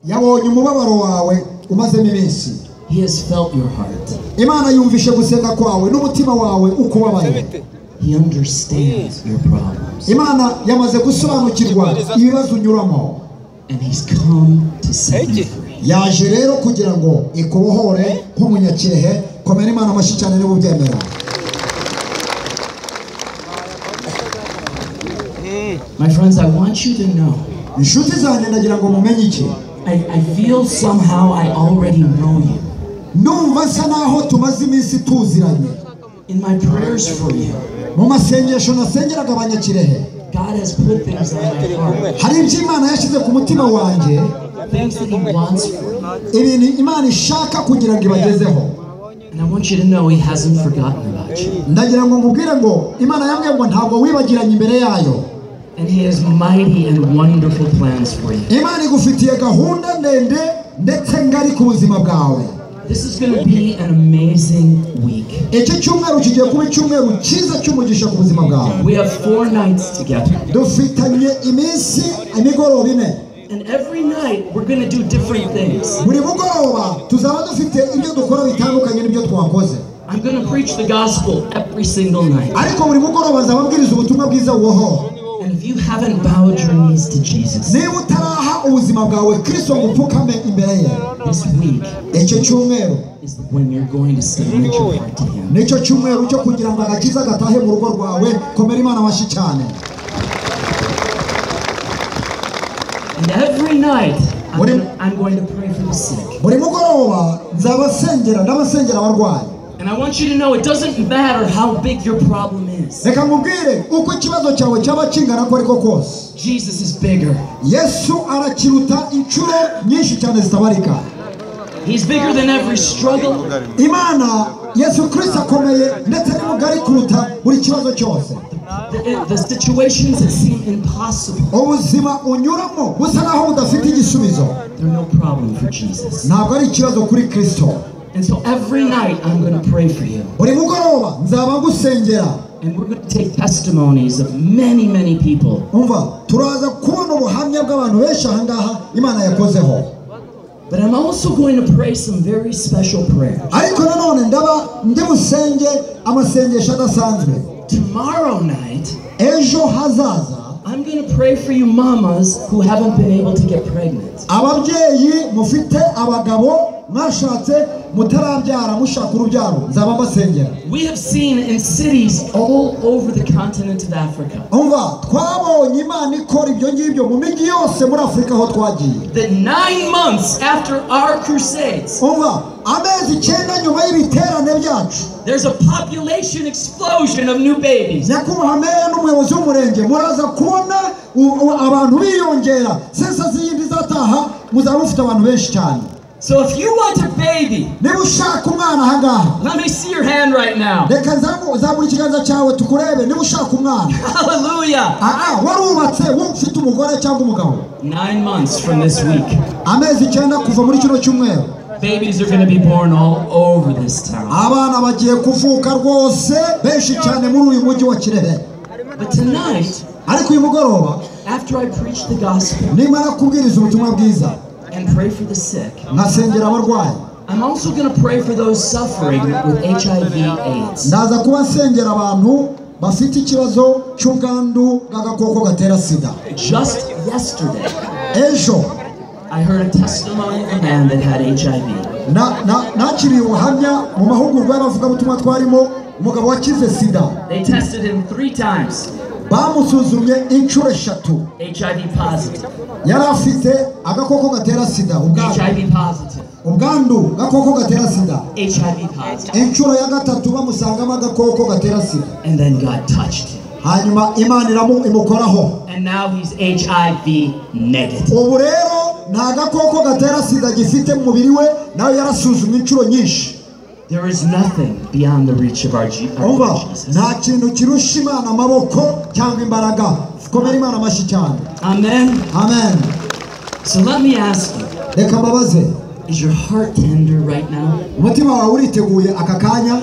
yabonye umubabaro wawe umazemo iminsi. He has felt your heart. Imana yumvishe gusenga kwawe n'umutima wawe uko wabaye. He understands your problems. Imana yamaze gusobanukirwa ibibazo unyuramo. And he's come to set you free. Yaje rero kugira ngo ikubohore nk'umunyakirehe. Komera Imana amashyi cyane niba ubyemera. My friends, I want you to know. Inshuti zanjye ndagira ngo mumenye iki. I feel somehow I already know you. Numva nsa naho tumaze iminsi tuziranye. In my prayers for you, mu masengesho nasengeraga abanyakirehe, God has put things on my heart. hari ibyo Imana yashyize ku mutima wanjye, Things that He wants for you. ibintu Imana ishaka kugira ngo ibagezeho. And I want you to know He hasn't forgotten about you. Ndagira ngo ngubwire ngo Imana yambwiye ngo ntabwo wibagiranye imbere yayo. And He has mighty and wonderful plans for you. Imana igufitiye gahunda ndende ndetse ngari ku buzima bwawe. This is going to be an amazing week. Iki cyumweru kigiye kuba icyumweru cyiza cy'umugisha ku buzima bwawe. We have 4 nights together. Dufitanye iminsi imigoroba ine. And every night we're going to do different things. Buri mugoroba tuzaba dufite ibyo dukora bitandukanye n'ibyo twakoze. I'm going to preach the gospel every single night. Ariko buri mugoroba nzababwiriza ubutumwa bwiza buhoho. And if you haven't bowed your knees to Jesus, niba utaraha ubuzima bwawe Kristo ngo upfukame imbere ye, this week icyo cyumweru is when you're going to submit your heart to Him. nicyo cyumweru cyo kugira ngo agakiza gatahe mu rugo rwawe. Komera Imana amashyi cyane. And every night I'm going to pray for the sick. Buri mugoroba nzabasengera ndabasengera abarwayi. And I want you to know it doesn't matter how big your problem is. Reka nkubwire uko ikibazo cyawe cyaba kingana ko ariko kose, Jesus is bigger. Yesu arakiruta inshuro nyinshi cyane zitabarika. He's bigger than every struggle. Imana Yesu Kristo akomeye ndetse ni mugari kuruta buri kibazo cyose. The situations that seem impossible, Ubuzima unyuramo busa naho budafite igisubizo, they're no problem for Jesus. ntabwo ari ikibazo kuri Kristo. And so every night I'm going to pray for you. Buri mugoroba nzaba ngusengera. And we're going to take testimonies of many, many people. Umva turaza kubona ubuhamya bw'abantu benshi aha ngaha Imana yakozeho. But I'm also going to pray some very special prayers. Ariko nanone ndaba ndi busenge amasengesho adasanzwe. Tomorrow night, Ejo hazaza I'm going to pray for you mamas who haven't been able to get pregnant. ababyeyi mufite abagabo mwashatse mutarabyara mushaka urubyaro nzaba mbasengera. We have seen in cities all over the continent of Africa Umva twabonye Imana ikora ibyo ngibyo mu mijyi yose muri Afurika aho twagiye. that 9 months after our crusades, Umva amezi 9 nyuma y'ibiterane byacu, there's a population explosion of new babies. nyakubahwa meya n'umuyobozi w'umurenge muraza kubona abantu biyongera. Sensa zindi zataha muzaba mufite abantu benshi cyane. So if you want a baby, Niba ushaka umwana aha ngaha, let me see your hand right now. reka zabura ikiganza cyawe tukurebe. Niba ushaka umwana, Hallelujah. warubatse ufite umugore cyangwa umugabo, 9 months from this week, amezi 9 kuva muri kino cyumweru, babies are going to be born all over this town. abana bagiye kuvuka rwose benshi cyane muri uyu mujyi wa Kirehe. But tonight, Ariko uyu mugoroba after I preach the gospel nimara kubwiriza ubutumwa bwiza and pray for the sick, nkasengera abarwayi, I'm also going to pray for those suffering with HIV/AIDS. ndaza kuba nsengera abantu bafite ikibazo cy'ubwandu bw'agakoko gatera sida. Just yesterday, Ejo I heard a testimony of a man that had HIV. nakiriye ubuhamya mu mahugurwa y'abavugabutumwa twarimo, umugabo wakize sida. They tested him 3 times. Bamusuzumye inshuro 3. HIV positive. Yari afite agakoko gatera sida, HIV positive. ubwandu gakoko gatera sida. HIV positive. Inshuro ya 3 bamusangamo agakoko gatera sida. And then God touched him. Hanyuma Imana imukoraho. And now he's HIV negative. Ubu rero nta gakoko gatera sida gifite mu mubiri we, nawe yarasuzumye inshuro nyinshi. There is nothing beyond the reach of our Jesus. Nta kintu kirusha Imana amaboko cyangwa imbaraga. Komera Imana amashyi cyane. Amen. Amen. So let me ask you, Reka mbabaze, is your heart tender right now? umutima wawe uriteguye aka kanya?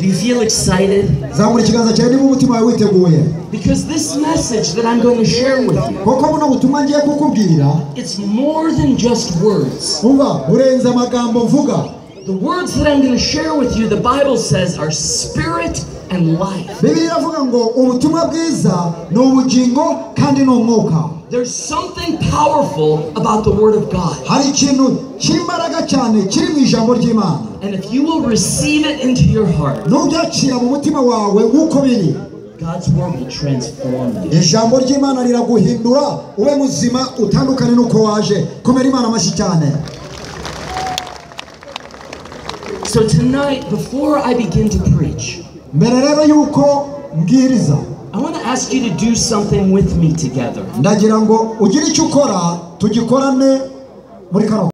Do you feel excited? Zamura ikiganza cyawe niba umutima wawe witeguye. Because this message that I'm going to share with you, Koko buno butumwa ngiye kukubwira, it's more than just words. umva urenze amagambo mvuga. The words that I'm going to share with you, the Bible says, are spirit and life. Bibiliya iravuga ngo ubutumwa bwiza ni ubugingo kandi ni umwuka. There's something powerful about the Word of God. Hari ikintu cy'imbaraga cyane kiri mu ijambo ry'Imana. And if you will receive it into your heart, nubyakira mu mutima wawe nk'uko biri, God's Word will transform you. ijambo ry'Imana riraguhindura ube muzima utandukane n'uko waje. Komera Imana amashyi cyane. So tonight, before I begin to preach, Mbere rero yuko mbwiriza, I want to ask you to do something with me together. ndagira ngo ugire icyo ukora tugikorane muri kano